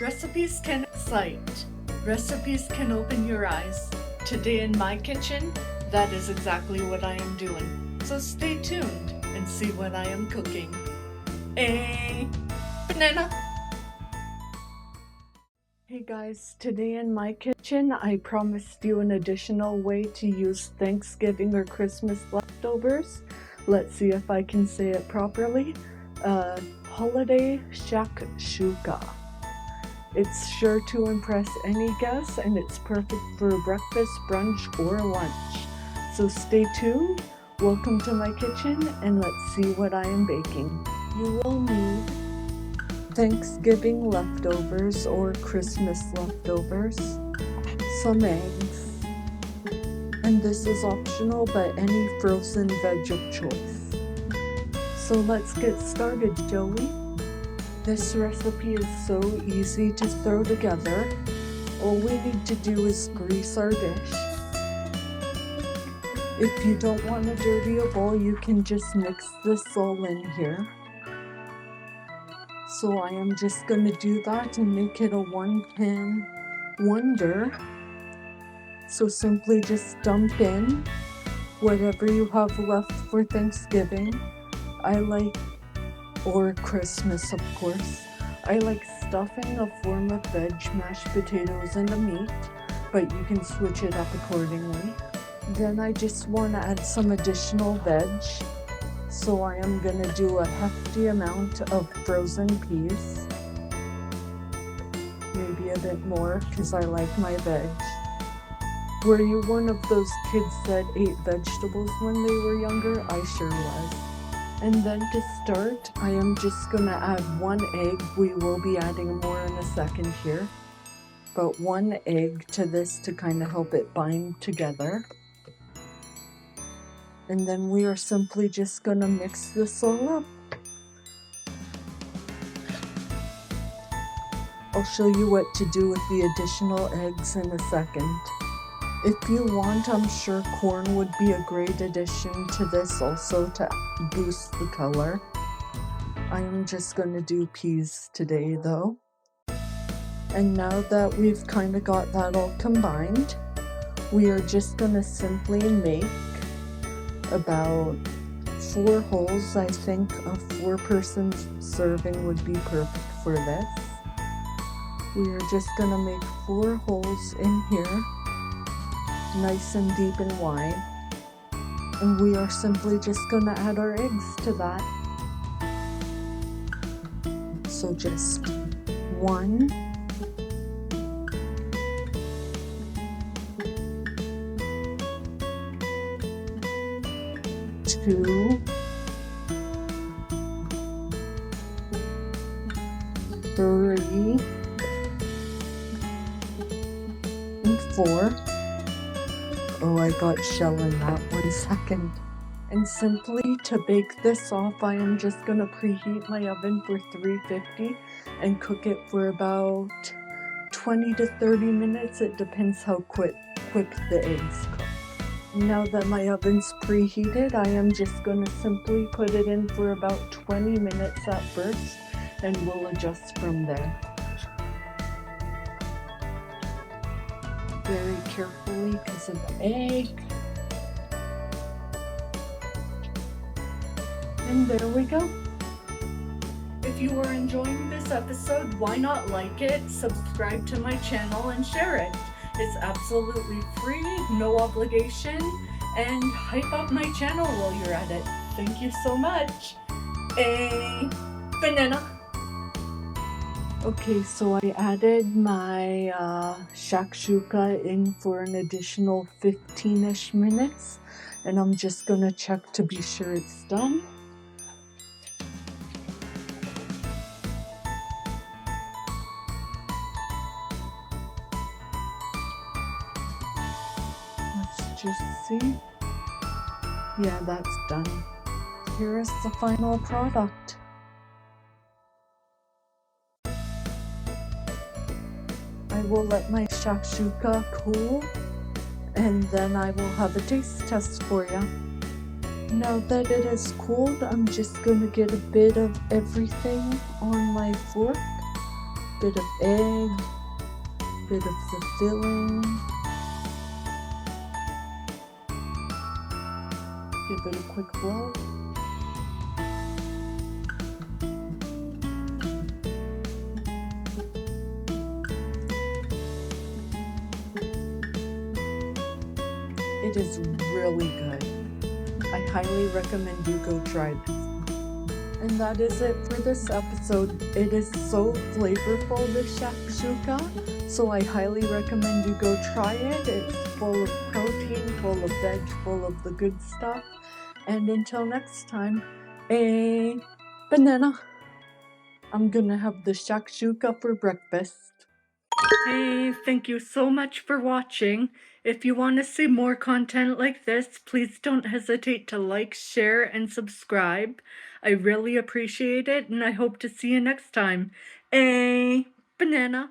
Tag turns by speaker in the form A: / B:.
A: Recipes can excite. Recipes can open your eyes. Today in my kitchen, that is exactly what I am doing. So stay tuned and see what I am cooking. A banana. Hey guys, today in my kitchen, I promised you an additional way to use Thanksgiving or Christmas leftovers. Let's see if I can say it properly. Holiday Shakshuka. It's sure to impress any guest, and it's perfect for breakfast, brunch, or lunch. So stay tuned, welcome to my kitchen, and let's see what I am baking. You will need Thanksgiving leftovers or Christmas leftovers, some eggs, and this is optional, but any frozen veg of choice. So let's get started, shall we? This recipe is so easy to throw together. All we need to do is grease our dish. If you don't want to dirty a bowl, you can just mix this all in here. So I am just going to do that and make it a one-pan wonder. So simply just dump in whatever you have left for Thanksgiving. Or Christmas, of course. I like stuffing a form of veg, mashed potatoes, and a meat, but you can switch it up accordingly. Then I just want to add some additional veg, so I am going to do a hefty amount of frozen peas. Maybe a bit more, because I like my veg. Were you one of those kids that ate vegetables when they were younger? I sure was. And then to start, I am just going to add 1 egg. We will be adding more in a second here. But 1 egg to this to kind of help it bind together. And then we are simply just going to mix this all up. I'll show you what to do with the additional eggs in a second. If you want, I'm sure corn would be a great addition to this also to boost the color. I am just going to do peas today though. And now that we've kind of got that all combined, we are just going to simply make about 4 holes. I think a 4-person serving would be perfect for this. We are just going to make 4 holes in here, nice and deep and wide, and we are simply just going to add our eggs to that. So just 1, 2, 3, and 4. Oh, I got shell in that 1 second. And simply to bake this off, I am just going to preheat my oven for 350 and cook it for about 20 to 30 minutes. It depends how quick the eggs cook. Now that my oven's preheated, I am just going to simply put it in for about 20 minutes at first, and we'll adjust from there. Very carefully because of the egg. And there we go. If you are enjoying this episode, why not like it, subscribe to my channel, and share it. It's absolutely free, no obligation, and hype up my channel while you're at it. Thank you so much. A banana. Okay, so I added my shakshuka in for an additional 15-ish minutes, and I'm just gonna check to be sure it's done. Let's just see. Yeah, that's done. Here is the final product. I will let my shakshuka cool, and then I will have a taste test for you. Now that it is cooled, I'm just going to get a bit of everything on my fork. bit of egg, bit of the filling. Give it a quick roll. It is really good. I highly recommend you go try this. And that is it for this episode. It is so flavorful, this shakshuka, so I highly recommend you go try it. It's full of protein, full of veg, full of the good stuff. And until next time, a banana. I'm gonna have the shakshuka for breakfast. Hey, thank you so much for watching. If you want to see more content like this, please don't hesitate to like, share, and subscribe. I really appreciate it, and I hope to see you next time. A banana.